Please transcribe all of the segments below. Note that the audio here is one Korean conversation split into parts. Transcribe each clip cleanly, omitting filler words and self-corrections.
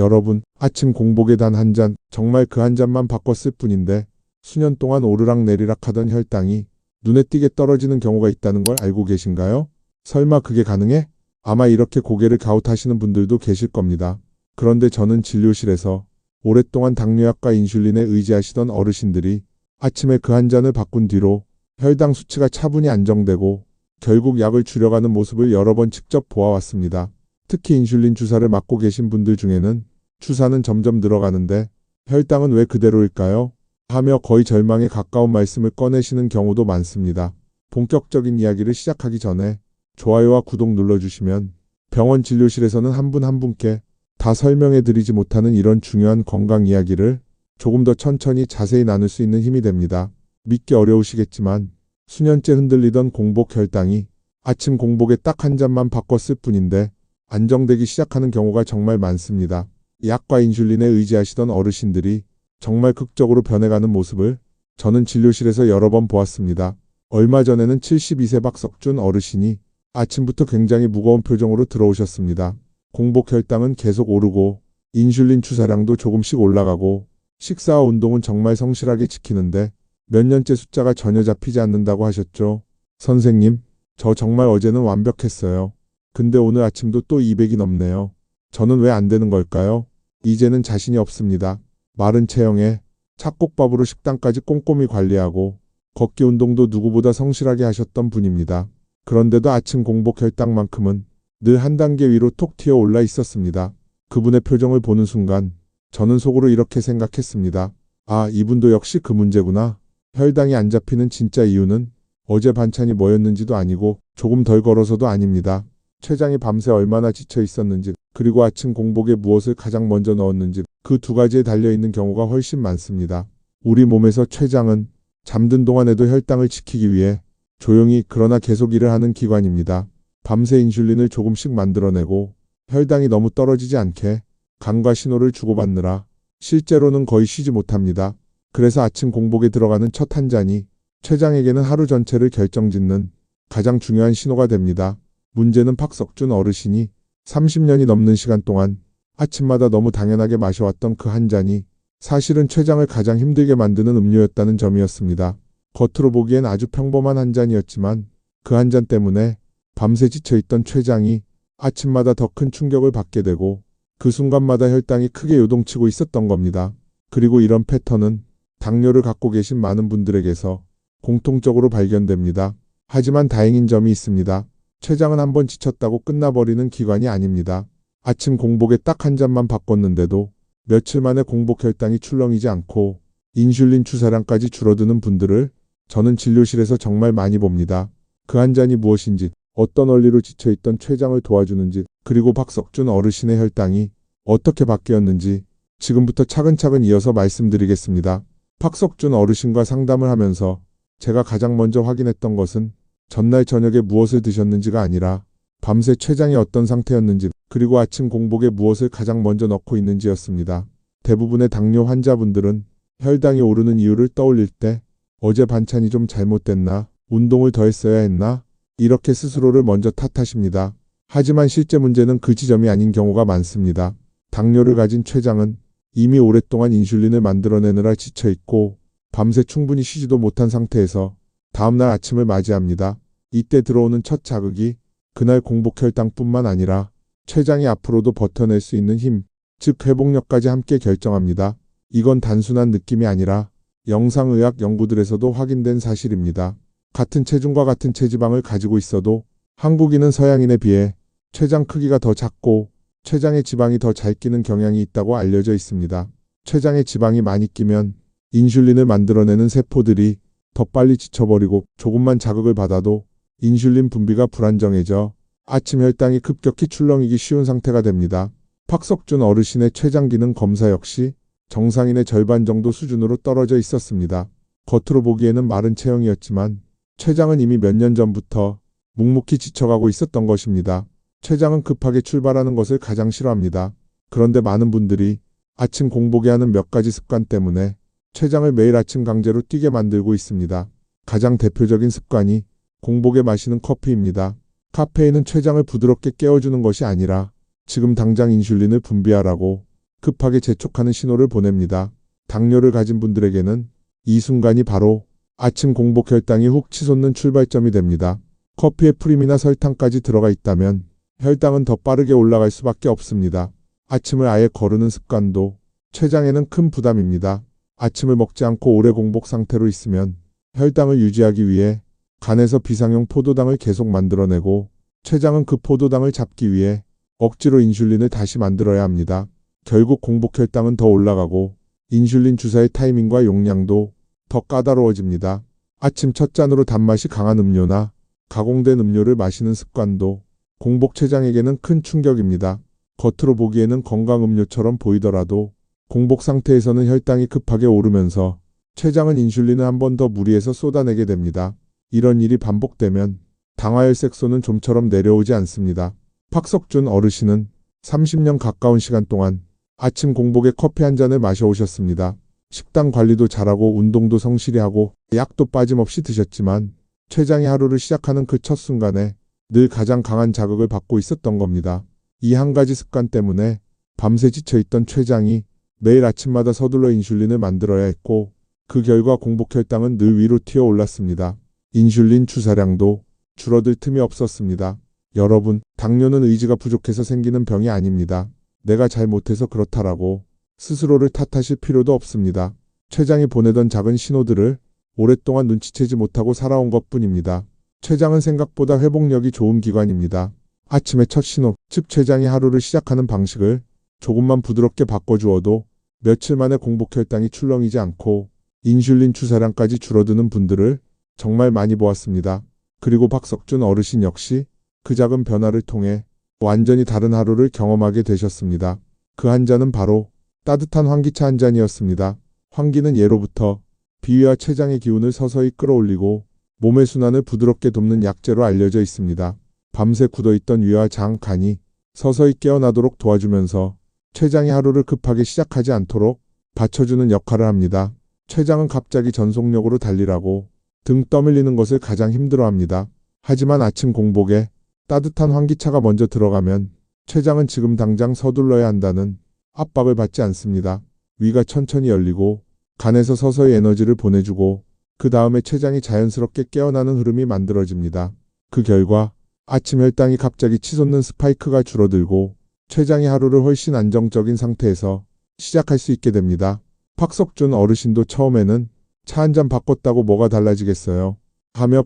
여러분, 아침 공복에 단 한 잔, 정말 그 한 잔만 바꿨을 뿐인데 수년 동안 오르락내리락 하던 혈당이 눈에 띄게 떨어지는 경우가 있다는 걸 알고 계신가요? 설마 그게 가능해? 아마 이렇게 고개를 갸웃하시는 분들도 계실 겁니다. 그런데 저는 진료실에서 오랫동안 당뇨약과 인슐린에 의지하시던 어르신들이 아침에 그 한 잔을 바꾼 뒤로 혈당 수치가 차분히 안정되고 결국 약을 줄여가는 모습을 여러 번 직접 보아왔습니다. 특히 인슐린 주사를 맞고 계신 분들 중에는 주사는 점점 늘어가는데 혈당은 왜 그대로일까요? 하며 거의 절망에 가까운 말씀을 꺼내시는 경우도 많습니다. 본격적인 이야기를 시작하기 전에 좋아요와 구독 눌러주시면 병원 진료실에서는 한 분 한 분께 다 설명해 드리지 못하는 이런 중요한 건강 이야기를 조금 더 천천히 자세히 나눌 수 있는 힘이 됩니다. 믿기 어려우시겠지만 수년째 흔들리던 공복 혈당이 아침 공복에 딱 한 잔만 바꿨을 뿐인데 안정되기 시작하는 경우가 정말 많습니다. 약과 인슐린에 의지하시던 어르신들이 정말 극적으로 변해가는 모습을 저는 진료실에서 여러 번 보았습니다. 얼마 전에는 72세 박석준 어르신이 아침부터 굉장히 무거운 표정으로 들어오셨습니다. 공복 혈당은 계속 오르고 인슐린 주사량도 조금씩 올라가고 식사와 운동은 정말 성실하게 지키는데 몇 년째 숫자가 전혀 잡히지 않는다고 하셨죠. 선생님, 저 정말 어제는 완벽했어요. 근데 오늘 아침도 또 200이 넘네요. 저는 왜 안 되는 걸까요? 이제는 자신이 없습니다. 마른 체형에 찹쌀밥으로 식단까지 꼼꼼히 관리하고 걷기 운동도 누구보다 성실하게 하셨던 분입니다. 그런데도 아침 공복 혈당만큼은 늘 한 단계 위로 톡 튀어 올라 있었습니다. 그분의 표정을 보는 순간 저는 속으로 이렇게 생각했습니다. 아, 이분도 역시 그 문제구나. 혈당이 안 잡히는 진짜 이유는 어제 반찬이 뭐였는지도 아니고 조금 덜 걸어서도 아닙니다. 췌장이 밤새 얼마나 지쳐 있었는지, 그리고 아침 공복에 무엇을 가장 먼저 넣었는지, 그 두 가지에 달려있는 경우가 훨씬 많습니다. 우리 몸에서 췌장은 잠든 동안에도 혈당을 지키기 위해 조용히 그러나 계속 일을 하는 기관입니다. 밤새 인슐린을 조금씩 만들어내고 혈당이 너무 떨어지지 않게 간과 신호를 주고받느라 실제로는 거의 쉬지 못합니다. 그래서 아침 공복에 들어가는 첫 한 잔이 췌장에게는 하루 전체를 결정짓는 가장 중요한 신호가 됩니다. 문제는 박석준 어르신이 30년이 넘는 시간 동안 아침마다 너무 당연하게 마셔왔던 그 한 잔이 사실은 췌장을 가장 힘들게 만드는 음료였다는 점이었습니다. 겉으로 보기엔 아주 평범한 한 잔이었지만 그 한 잔 때문에 밤새 지쳐있던 췌장이 아침마다 더 큰 충격을 받게 되고 그 순간마다 혈당이 크게 요동치고 있었던 겁니다. 그리고 이런 패턴은 당뇨를 갖고 계신 많은 분들에게서 공통적으로 발견됩니다. 하지만 다행인 점이 있습니다. 췌장은 한번 지쳤다고 끝나버리는 기관이 아닙니다. 아침 공복에 딱 한 잔만 바꿨는데도 며칠 만에 공복 혈당이 출렁이지 않고 인슐린 주사량까지 줄어드는 분들을 저는 진료실에서 정말 많이 봅니다. 그 한 잔이 무엇인지, 어떤 원리로 지쳐있던 췌장을 도와주는지, 그리고 박석준 어르신의 혈당이 어떻게 바뀌었는지 지금부터 차근차근 이어서 말씀드리겠습니다. 박석준 어르신과 상담을 하면서 제가 가장 먼저 확인했던 것은 전날 저녁에 무엇을 드셨는지가 아니라 밤새 췌장이 어떤 상태였는지, 그리고 아침 공복에 무엇을 가장 먼저 넣고 있는지였습니다. 대부분의 당뇨 환자분들은 혈당이 오르는 이유를 떠올릴 때 어제 반찬이 좀 잘못됐나, 운동을 더 했어야 했나, 이렇게 스스로를 먼저 탓하십니다. 하지만 실제 문제는 그 지점이 아닌 경우가 많습니다. 당뇨를 가진 췌장은 이미 오랫동안 인슐린을 만들어내느라 지쳐있고 밤새 충분히 쉬지도 못한 상태에서 다음날 아침을 맞이합니다. 이때 들어오는 첫 자극이 그날 공복 혈당뿐만 아니라 췌장이 앞으로도 버텨낼 수 있는 힘, 즉 회복력까지 함께 결정합니다. 이건 단순한 느낌이 아니라 영상의학 연구들에서도 확인된 사실입니다. 같은 체중과 같은 체지방을 가지고 있어도 한국인은 서양인에 비해 췌장 크기가 더 작고 췌장에 지방이 더 잘 끼는 경향이 있다고 알려져 있습니다. 췌장에 지방이 많이 끼면 인슐린을 만들어내는 세포들이 더 빨리 지쳐버리고 조금만 자극을 받아도 인슐린 분비가 불안정해져 아침 혈당이 급격히 출렁이기 쉬운 상태가 됩니다. 박석준 어르신의 췌장 기능 검사 역시 정상인의 절반 정도 수준으로 떨어져 있었습니다. 겉으로 보기에는 마른 체형이었지만 췌장은 이미 몇 년 전부터 묵묵히 지쳐가고 있었던 것입니다. 췌장은 급하게 출발하는 것을 가장 싫어합니다. 그런데 많은 분들이 아침 공복에 하는 몇 가지 습관 때문에 췌장을 매일 아침 강제로 뛰게 만들고 있습니다. 가장 대표적인 습관이 공복에 마시는 커피입니다. 카페인은 췌장을 부드럽게 깨워주는 것이 아니라 지금 당장 인슐린을 분비하라고 급하게 재촉하는 신호를 보냅니다. 당뇨를 가진 분들에게는 이 순간이 바로 아침 공복 혈당이 훅 치솟는 출발점이 됩니다. 커피에 프림이나 설탕까지 들어가 있다면 혈당은 더 빠르게 올라갈 수밖에 없습니다. 아침을 아예 거르는 습관도 췌장에는 큰 부담입니다. 아침을 먹지 않고 오래 공복 상태로 있으면 혈당을 유지하기 위해 간에서 비상용 포도당을 계속 만들어내고 췌장은 그 포도당을 잡기 위해 억지로 인슐린을 다시 만들어야 합니다. 결국 공복 혈당은 더 올라가고 인슐린 주사의 타이밍과 용량도 더 까다로워집니다. 아침 첫 잔으로 단맛이 강한 음료나 가공된 음료를 마시는 습관도 공복 췌장에게는 큰 충격입니다. 겉으로 보기에는 건강 음료처럼 보이더라도 공복 상태에서는 혈당이 급하게 오르면서 췌장은 인슐린을 한 번 더 무리해서 쏟아내게 됩니다. 이런 일이 반복되면 당화혈색소는 좀처럼 내려오지 않습니다. 박석준 어르신은 30년 가까운 시간 동안 아침 공복에 커피 한 잔을 마셔오셨습니다. 식단 관리도 잘하고 운동도 성실히 하고 약도 빠짐없이 드셨지만 췌장이 하루를 시작하는 그 첫 순간에 늘 가장 강한 자극을 받고 있었던 겁니다. 이 한 가지 습관 때문에 밤새 지쳐있던 췌장이 매일 아침마다 서둘러 인슐린을 만들어야 했고 그 결과 공복 혈당은 늘 위로 튀어 올랐습니다. 인슐린 주사량도 줄어들 틈이 없었습니다. 여러분, 당뇨는 의지가 부족해서 생기는 병이 아닙니다. 내가 잘못해서 그렇다라고 스스로를 탓하실 필요도 없습니다. 췌장이 보내던 작은 신호들을 오랫동안 눈치채지 못하고 살아온 것뿐입니다. 췌장은 생각보다 회복력이 좋은 기관입니다. 아침의 첫 신호, 즉 췌장이 하루를 시작하는 방식을 조금만 부드럽게 바꿔주어도 며칠 만에 공복 혈당이 출렁이지 않고 인슐린 주사량까지 줄어드는 분들을 정말 많이 보았습니다. 그리고 박석준 어르신 역시 그 작은 변화를 통해 완전히 다른 하루를 경험하게 되셨습니다. 그 한 잔은 바로 따뜻한 환기차 한 잔이었습니다. 환기는 예로부터 비위와 췌장의 기운을 서서히 끌어올리고 몸의 순환을 부드럽게 돕는 약재로 알려져 있습니다. 밤새 굳어있던 위와 장, 간이 서서히 깨어나도록 도와주면서 췌장이 하루를 급하게 시작하지 않도록 받쳐주는 역할을 합니다. 췌장은 갑자기 전속력으로 달리라고 등 떠밀리는 것을 가장 힘들어합니다. 하지만 아침 공복에 따뜻한 환기차가 먼저 들어가면 췌장은 지금 당장 서둘러야 한다는 압박을 받지 않습니다. 위가 천천히 열리고 간에서 서서히 에너지를 보내주고 그 다음에 췌장이 자연스럽게 깨어나는 흐름이 만들어집니다. 그 결과 아침 혈당이 갑자기 치솟는 스파이크가 줄어들고 췌장이 하루를 훨씬 안정적인 상태에서 시작할 수 있게 됩니다. 박석준 어르신도 처음에는 차 한 잔 바꿨다고 뭐가 달라지겠어요? 하며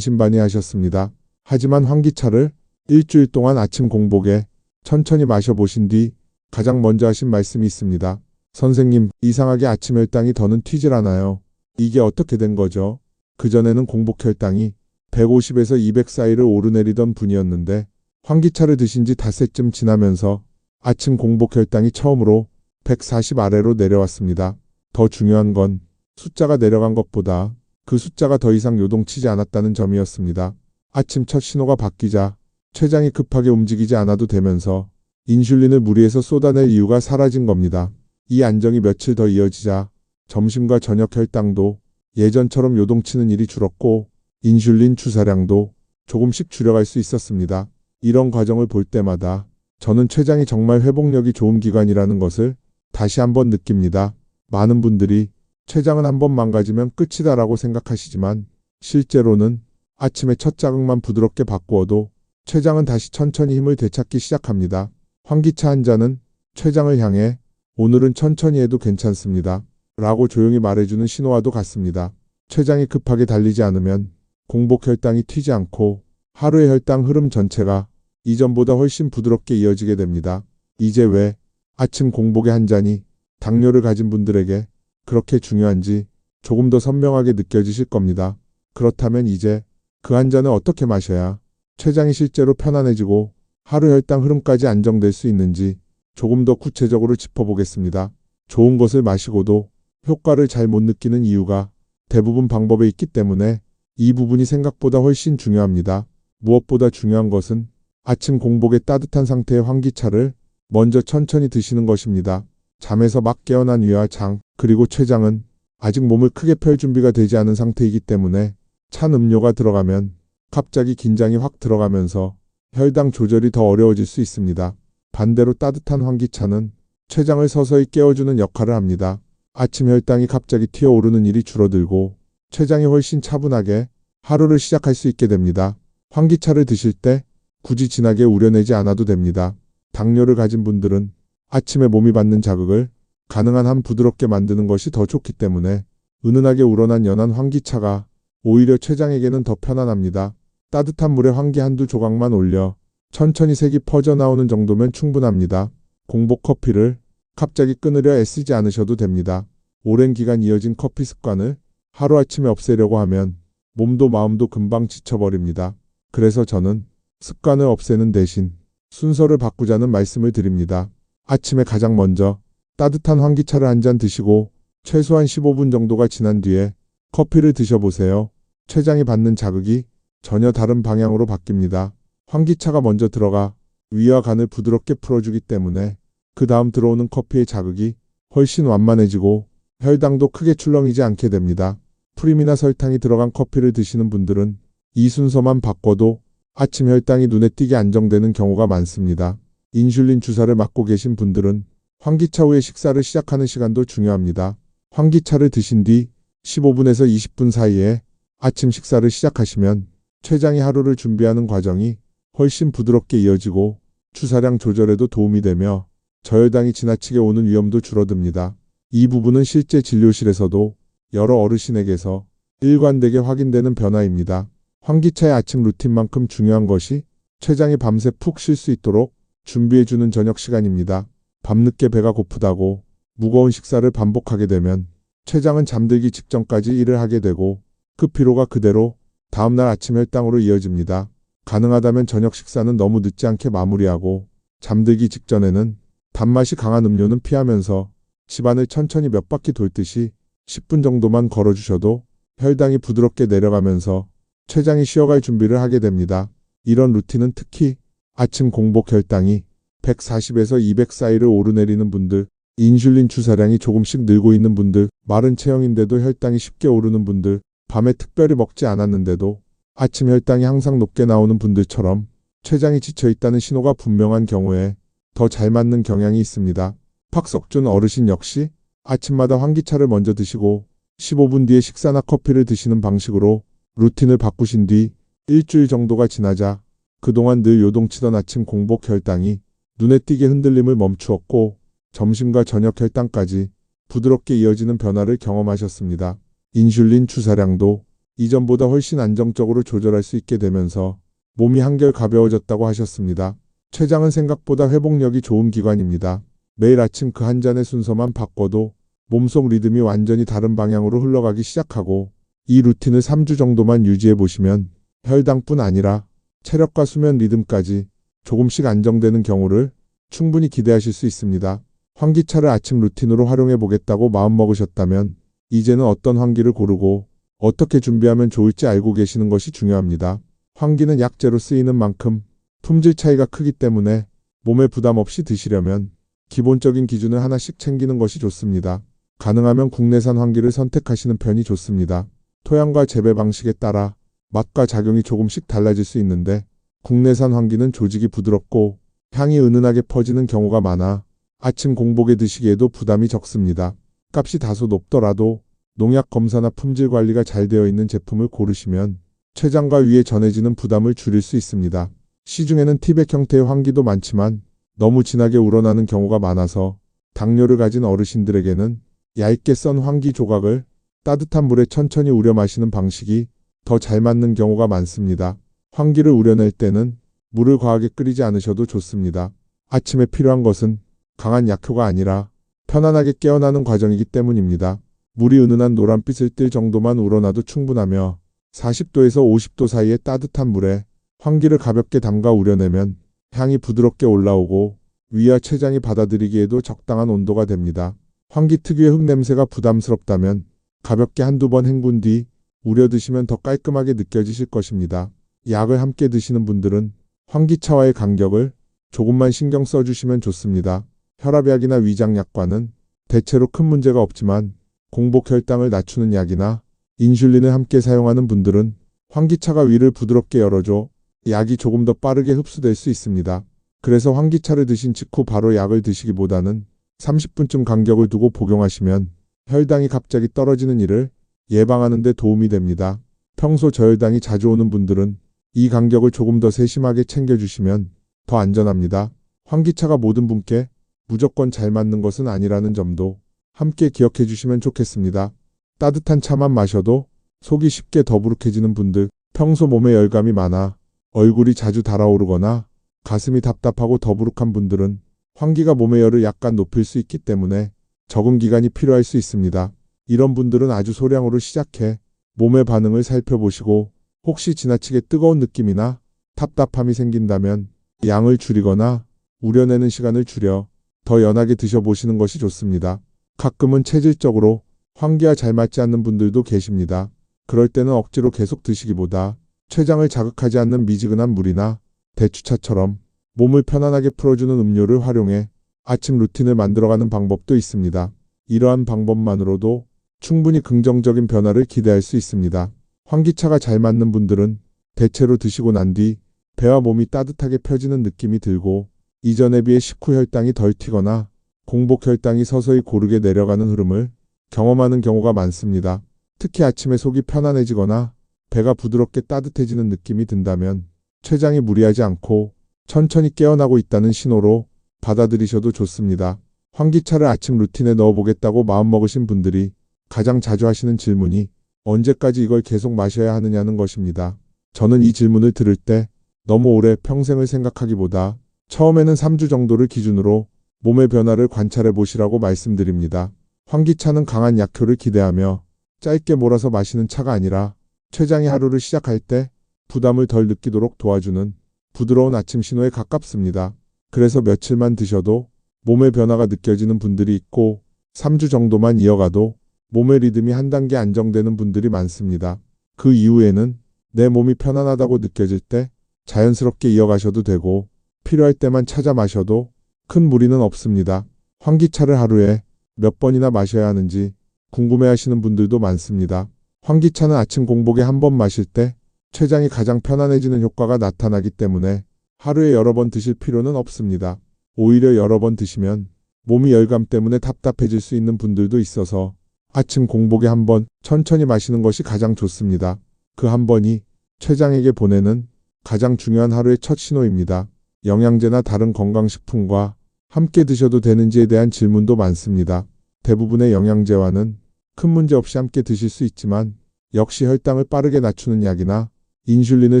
반신반의하셨습니다. 하지만 환기차를 일주일 동안 아침 공복에 천천히 마셔보신 뒤 가장 먼저 하신 말씀이 있습니다. 선생님, 이상하게 아침 혈당이 더는 튀질 않아요. 이게 어떻게 된 거죠? 그전에는 공복 혈당이 150에서 200 사이를 오르내리던 분이었는데 환기차를 드신 지 닷새쯤 지나면서 아침 공복 혈당이 처음으로 140 아래로 내려왔습니다. 더 중요한 건 숫자가 내려간 것보다 그 숫자가 더 이상 요동치지 않았다는 점이었습니다. 아침 첫 신호가 바뀌자 췌장이 급하게 움직이지 않아도 되면서 인슐린을 무리해서 쏟아낼 이유가 사라진 겁니다. 이 안정이 며칠 더 이어지자 점심과 저녁 혈당도 예전처럼 요동치는 일이 줄었고 인슐린 주사량도 조금씩 줄여갈 수 있었습니다. 이런 과정을 볼 때마다 저는 췌장이 정말 회복력이 좋은 기관이라는 것을 다시 한번 느낍니다. 많은 분들이 췌장은 한번 망가지면 끝이다라고 생각하시지만 실제로는 아침에 첫 자극만 부드럽게 바꾸어도 췌장은 다시 천천히 힘을 되찾기 시작합니다. 환기차 한 잔은 췌장을 향해 오늘은 천천히 해도 괜찮습니다. 라고 조용히 말해주는 신호와도 같습니다. 췌장이 급하게 달리지 않으면 공복 혈당이 튀지 않고 하루의 혈당 흐름 전체가 이전보다 훨씬 부드럽게 이어지게 됩니다. 이제 왜 아침 공복의 한 잔이 당뇨를 가진 분들에게 그렇게 중요한지 조금 더 선명하게 느껴지실 겁니다. 그렇다면 이제 그 한 잔을 어떻게 마셔야 췌장이 실제로 편안해지고 하루 혈당 흐름까지 안정될 수 있는지 조금 더 구체적으로 짚어보겠습니다. 좋은 것을 마시고도 효과를 잘 못 느끼는 이유가 대부분 방법에 있기 때문에 이 부분이 생각보다 훨씬 중요합니다. 무엇보다 중요한 것은 아침 공복의 따뜻한 상태의 환기차를 먼저 천천히 드시는 것입니다. 잠에서 막 깨어난 위와 장, 그리고 췌장은 아직 몸을 크게 펼 준비가 되지 않은 상태이기 때문에 찬 음료가 들어가면 갑자기 긴장이 확 들어가면서 혈당 조절이 더 어려워질 수 있습니다. 반대로 따뜻한 환기차는 췌장을 서서히 깨워주는 역할을 합니다. 아침 혈당이 갑자기 튀어오르는 일이 줄어들고 췌장이 훨씬 차분하게 하루를 시작할 수 있게 됩니다. 환기차를 드실 때 굳이 진하게 우려내지 않아도 됩니다. 당뇨를 가진 분들은 아침에 몸이 받는 자극을 가능한 한 부드럽게 만드는 것이 더 좋기 때문에 은은하게 우러난 연한 환기차가 오히려 췌장에게는 더 편안합니다. 따뜻한 물에 환기 한두 조각만 올려 천천히 색이 퍼져나오는 정도면 충분합니다. 공복 커피를 갑자기 끊으려 애쓰지 않으셔도 됩니다. 오랜 기간 이어진 커피 습관을 하루아침에 없애려고 하면 몸도 마음도 금방 지쳐버립니다. 그래서 저는 습관을 없애는 대신 순서를 바꾸자는 말씀을 드립니다. 아침에 가장 먼저 따뜻한 환기차를 한 잔 드시고 최소한 15분 정도가 지난 뒤에 커피를 드셔보세요. 췌장이 받는 자극이 전혀 다른 방향으로 바뀝니다. 환기차가 먼저 들어가 위와 간을 부드럽게 풀어주기 때문에 그 다음 들어오는 커피의 자극이 훨씬 완만해지고 혈당도 크게 출렁이지 않게 됩니다. 프림이나 설탕이 들어간 커피를 드시는 분들은 이 순서만 바꿔도 아침 혈당이 눈에 띄게 안정되는 경우가 많습니다. 인슐린 주사를 맞고 계신 분들은 환기차 후에 식사를 시작하는 시간도 중요합니다. 환기차를 드신 뒤 15분에서 20분 사이에 아침 식사를 시작하시면 췌장이 하루를 준비하는 과정이 훨씬 부드럽게 이어지고 주사량 조절에도 도움이 되며 저혈당이 지나치게 오는 위험도 줄어듭니다. 이 부분은 실제 진료실에서도 여러 어르신에게서 일관되게 확인되는 변화입니다. 환기차의 아침 루틴만큼 중요한 것이 췌장이 밤새 푹 쉴 수 있도록 준비해주는 저녁 시간입니다. 밤늦게 배가 고프다고 무거운 식사를 반복하게 되면 췌장은 잠들기 직전까지 일을 하게 되고 그 피로가 그대로 다음날 아침 혈당으로 이어집니다. 가능하다면 저녁 식사는 너무 늦지 않게 마무리하고 잠들기 직전에는 단맛이 강한 음료는 피하면서 집안을 천천히 몇 바퀴 돌듯이 10분 정도만 걸어주셔도 혈당이 부드럽게 내려가면서 췌장이 쉬어갈 준비를 하게 됩니다. 이런 루틴은 특히 아침 공복 혈당이 140에서 200 사이를 오르내리는 분들, 인슐린 주사량이 조금씩 늘고 있는 분들, 마른 체형인데도 혈당이 쉽게 오르는 분들, 밤에 특별히 먹지 않았는데도 아침 혈당이 항상 높게 나오는 분들처럼 췌장이 지쳐있다는 신호가 분명한 경우에 더 잘 맞는 경향이 있습니다. 박석준 어르신 역시 아침마다 환기차를 먼저 드시고 15분 뒤에 식사나 커피를 드시는 방식으로 루틴을 바꾸신 뒤 일주일 정도가 지나자 그동안 늘 요동치던 아침 공복 혈당이 눈에 띄게 흔들림을 멈추었고 점심과 저녁 혈당까지 부드럽게 이어지는 변화를 경험하셨습니다. 인슐린 주사량도 이전보다 훨씬 안정적으로 조절할 수 있게 되면서 몸이 한결 가벼워졌다고 하셨습니다. 췌장은 생각보다 회복력이 좋은 기관입니다. 매일 아침 그 한 잔의 순서만 바꿔도 몸속 리듬이 완전히 다른 방향으로 흘러가기 시작하고 이 루틴을 3주 정도만 유지해 보시면 혈당뿐 아니라 체력과 수면 리듬까지 조금씩 안정되는 경우를 충분히 기대하실 수 있습니다. 환기차를 아침 루틴으로 활용해 보겠다고 마음먹으셨다면 이제는 어떤 환기를 고르고 어떻게 준비하면 좋을지 알고 계시는 것이 중요합니다. 환기는 약재로 쓰이는 만큼 품질 차이가 크기 때문에 몸에 부담 없이 드시려면 기본적인 기준을 하나씩 챙기는 것이 좋습니다. 가능하면 국내산 환기를 선택하시는 편이 좋습니다. 토양과 재배 방식에 따라 맛과 작용이 조금씩 달라질 수 있는데 국내산 환기는 조직이 부드럽고 향이 은은하게 퍼지는 경우가 많아 아침 공복에 드시기에도 부담이 적습니다. 값이 다소 높더라도 농약 검사나 품질 관리가 잘 되어 있는 제품을 고르시면 췌장과 위에 전해지는 부담을 줄일 수 있습니다. 시중에는 티백 형태의 환기도 많지만 너무 진하게 우러나는 경우가 많아서 당뇨를 가진 어르신들에게는 얇게 썬 환기 조각을 따뜻한 물에 천천히 우려 마시는 방식이 더 잘 맞는 경우가 많습니다. 환기를 우려낼 때는 물을 과하게 끓이지 않으셔도 좋습니다. 아침에 필요한 것은 강한 약효가 아니라 편안하게 깨어나는 과정이기 때문입니다. 물이 은은한 노란빛을 띨 정도만 우러나도 충분하며 40도에서 50도 사이의 따뜻한 물에 환기를 가볍게 담가 우려내면 향이 부드럽게 올라오고 위와 췌장이 받아들이기에도 적당한 온도가 됩니다. 환기 특유의 흙냄새가 부담스럽다면 가볍게 한두 번 헹군 뒤 우려 드시면 더 깔끔하게 느껴지실 것입니다. 약을 함께 드시는 분들은 환기차와의 간격을 조금만 신경 써주시면 좋습니다. 혈압약이나 위장약과는 대체로 큰 문제가 없지만 공복 혈당을 낮추는 약이나 인슐린을 함께 사용하는 분들은 환기차가 위를 부드럽게 열어줘 약이 조금 더 빠르게 흡수될 수 있습니다. 그래서 환기차를 드신 직후 바로 약을 드시기보다는 30분쯤 간격을 두고 복용하시면 혈당이 갑자기 떨어지는 일을 예방하는 데 도움이 됩니다. 평소 저혈당이 자주 오는 분들은 이 간격을 조금 더 세심하게 챙겨주시면 더 안전합니다. 환기차가 모든 분께 무조건 잘 맞는 것은 아니라는 점도 함께 기억해 주시면 좋겠습니다. 따뜻한 차만 마셔도 속이 쉽게 더부룩해지는 분들, 평소 몸에 열감이 많아 얼굴이 자주 달아오르거나 가슴이 답답하고 더부룩한 분들은 환기가 몸의 열을 약간 높일 수 있기 때문에 적응 기간이 필요할 수 있습니다. 이런 분들은 아주 소량으로 시작해 몸의 반응을 살펴보시고 혹시 지나치게 뜨거운 느낌이나 답답함이 생긴다면 양을 줄이거나 우려내는 시간을 줄여 더 연하게 드셔보시는 것이 좋습니다. 가끔은 체질적으로 환기와 잘 맞지 않는 분들도 계십니다. 그럴 때는 억지로 계속 드시기보다 췌장을 자극하지 않는 미지근한 물이나 대추차처럼 몸을 편안하게 풀어주는 음료를 활용해 아침 루틴을 만들어가는 방법도 있습니다. 이러한 방법만으로도 충분히 긍정적인 변화를 기대할 수 있습니다. 환기차가 잘 맞는 분들은 대체로 드시고 난 뒤 배와 몸이 따뜻하게 펴지는 느낌이 들고 이전에 비해 식후 혈당이 덜 튀거나 공복 혈당이 서서히 고르게 내려가는 흐름을 경험하는 경우가 많습니다. 특히 아침에 속이 편안해지거나 배가 부드럽게 따뜻해지는 느낌이 든다면 췌장이 무리하지 않고 천천히 깨어나고 있다는 신호로 받아들이셔도 좋습니다. 환기차를 아침 루틴에 넣어보겠다고 마음먹으신 분들이 가장 자주 하시는 질문이 언제까지 이걸 계속 마셔야 하느냐는 것입니다. 저는 이 질문을 들을 때 너무 오래 평생을 생각하기보다 처음에는 3주 정도를 기준으로 몸의 변화를 관찰해 보시라고 말씀드립니다. 환기차는 강한 약효를 기대하며 짧게 몰아서 마시는 차가 아니라 췌장이 하루를 시작할 때 부담을 덜 느끼도록 도와주는 부드러운 아침 신호에 가깝습니다. 그래서 며칠만 드셔도 몸의 변화가 느껴지는 분들이 있고 3주 정도만 이어가도 몸의 리듬이 한 단계 안정되는 분들이 많습니다. 그 이후에는 내 몸이 편안하다고 느껴질 때 자연스럽게 이어가셔도 되고 필요할 때만 찾아 마셔도 큰 무리는 없습니다. 환기차를 하루에 몇 번이나 마셔야 하는지 궁금해하시는 분들도 많습니다. 환기차는 아침 공복에 한 번 마실 때 췌장이 가장 편안해지는 효과가 나타나기 때문에 하루에 여러 번 드실 필요는 없습니다. 오히려 여러 번 드시면 몸이 열감 때문에 답답해질 수 있는 분들도 있어서 아침 공복에 한 번 천천히 마시는 것이 가장 좋습니다. 그 한 번이 췌장에게 보내는 가장 중요한 하루의 첫 신호입니다. 영양제나 다른 건강식품과 함께 드셔도 되는지에 대한 질문도 많습니다. 대부분의 영양제와는 큰 문제 없이 함께 드실 수 있지만 역시 혈당을 빠르게 낮추는 약이나 인슐린을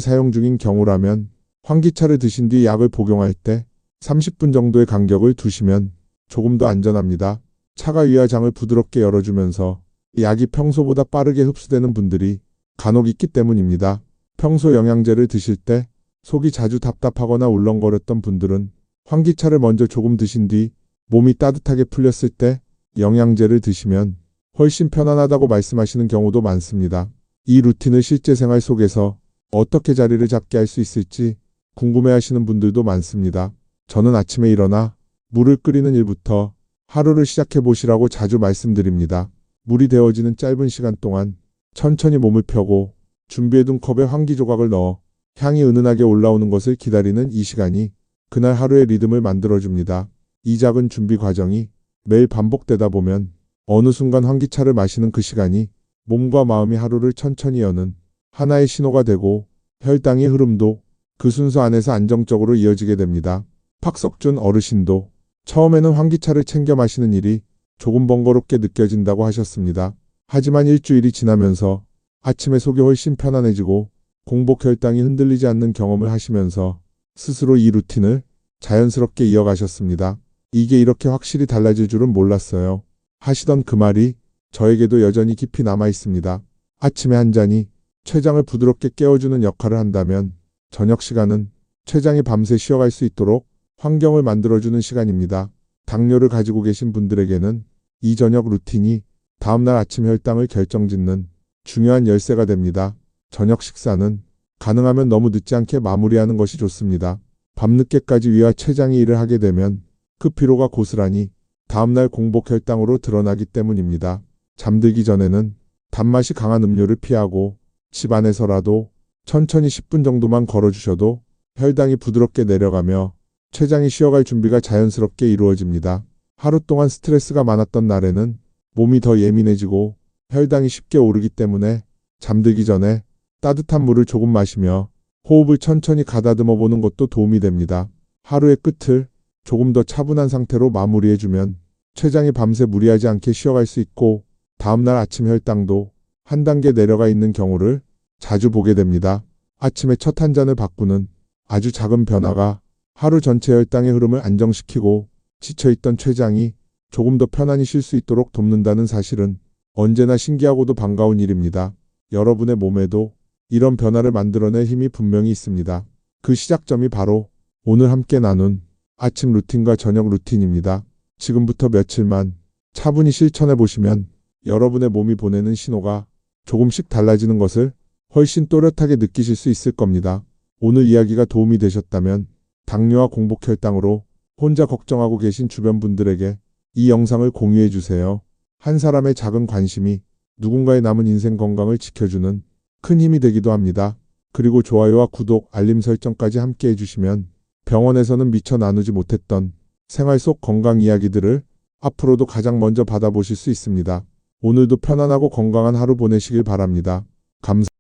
사용 중인 경우라면 환기차를 드신 뒤 약을 복용할 때 30분 정도의 간격을 두시면 조금 더 안전합니다. 차가 위와 장을 부드럽게 열어주면서 약이 평소보다 빠르게 흡수되는 분들이 간혹 있기 때문입니다. 평소 영양제를 드실 때 속이 자주 답답하거나 울렁거렸던 분들은 환기차를 먼저 조금 드신 뒤 몸이 따뜻하게 풀렸을 때 영양제를 드시면 훨씬 편안하다고 말씀하시는 경우도 많습니다. 이 루틴을 실제 생활 속에서 어떻게 자리를 잡게 할 수 있을지 궁금해하시는 분들도 많습니다. 저는 아침에 일어나 물을 끓이는 일부터 하루를 시작해 보시라고 자주 말씀드립니다. 물이 데워지는 짧은 시간 동안 천천히 몸을 펴고 준비해둔 컵에 환기 조각을 넣어 향이 은은하게 올라오는 것을 기다리는 이 시간이 그날 하루의 리듬을 만들어줍니다. 이 작은 준비 과정이 매일 반복되다 보면 어느 순간 환기차를 마시는 그 시간이 몸과 마음이 하루를 천천히 여는 하나의 신호가 되고 혈당의 흐름도 그 순서 안에서 안정적으로 이어지게 됩니다. 팍석준 어르신도 처음에는 환기차를 챙겨 마시는 일이 조금 번거롭게 느껴진다고 하셨습니다. 하지만 일주일이 지나면서 아침에 속이 훨씬 편안해지고 공복 혈당이 흔들리지 않는 경험을 하시면서 스스로 이 루틴을 자연스럽게 이어가셨습니다. 이게 이렇게 확실히 달라질 줄은 몰랐어요. 하시던 그 말이 저에게도 여전히 깊이 남아 있습니다. 아침에 한 잔이 췌장을 부드럽게 깨워주는 역할을 한다면 저녁 시간은 췌장이 밤새 쉬어갈 수 있도록 환경을 만들어주는 시간입니다. 당뇨를 가지고 계신 분들에게는 이 저녁 루틴이 다음날 아침 혈당을 결정짓는 중요한 열쇠가 됩니다. 저녁 식사는 가능하면 너무 늦지 않게 마무리하는 것이 좋습니다. 밤늦게까지 위와 췌장이 일을 하게 되면 그 피로가 고스란히 다음날 공복 혈당으로 드러나기 때문입니다. 잠들기 전에는 단맛이 강한 음료를 피하고 집 안에서라도 천천히 10분 정도만 걸어주셔도 혈당이 부드럽게 내려가며 췌장이 쉬어갈 준비가 자연스럽게 이루어집니다. 하루 동안 스트레스가 많았던 날에는 몸이 더 예민해지고 혈당이 쉽게 오르기 때문에 잠들기 전에 따뜻한 물을 조금 마시며 호흡을 천천히 가다듬어 보는 것도 도움이 됩니다. 하루의 끝을 조금 더 차분한 상태로 마무리해주면 췌장이 밤새 무리하지 않게 쉬어갈 수 있고 다음날 아침 혈당도 한 단계 내려가 있는 경우를 자주 보게 됩니다. 아침에 첫 한 잔을 바꾸는 아주 작은 변화가 하루 전체 혈당의 흐름을 안정시키고 지쳐있던 췌장이 조금 더 편안히 쉴 수 있도록 돕는다는 사실은 언제나 신기하고도 반가운 일입니다. 여러분의 몸에도 이런 변화를 만들어낼 힘이 분명히 있습니다. 그 시작점이 바로 오늘 함께 나눈 아침 루틴과 저녁 루틴입니다. 지금부터 며칠만 차분히 실천해 보시면 여러분의 몸이 보내는 신호가 조금씩 달라지는 것을 훨씬 또렷하게 느끼실 수 있을 겁니다. 오늘 이야기가 도움이 되셨다면 당뇨와 공복혈당으로 혼자 걱정하고 계신 주변 분들에게 이 영상을 공유해 주세요. 한 사람의 작은 관심이 누군가의 남은 인생 건강을 지켜주는 큰 힘이 되기도 합니다. 그리고 좋아요와 구독, 알림 설정까지 함께 해주시면 병원에서는 미처 나누지 못했던 생활 속 건강 이야기들을 앞으로도 가장 먼저 받아보실 수 있습니다. 오늘도 편안하고 건강한 하루 보내시길 바랍니다. 감사합니다.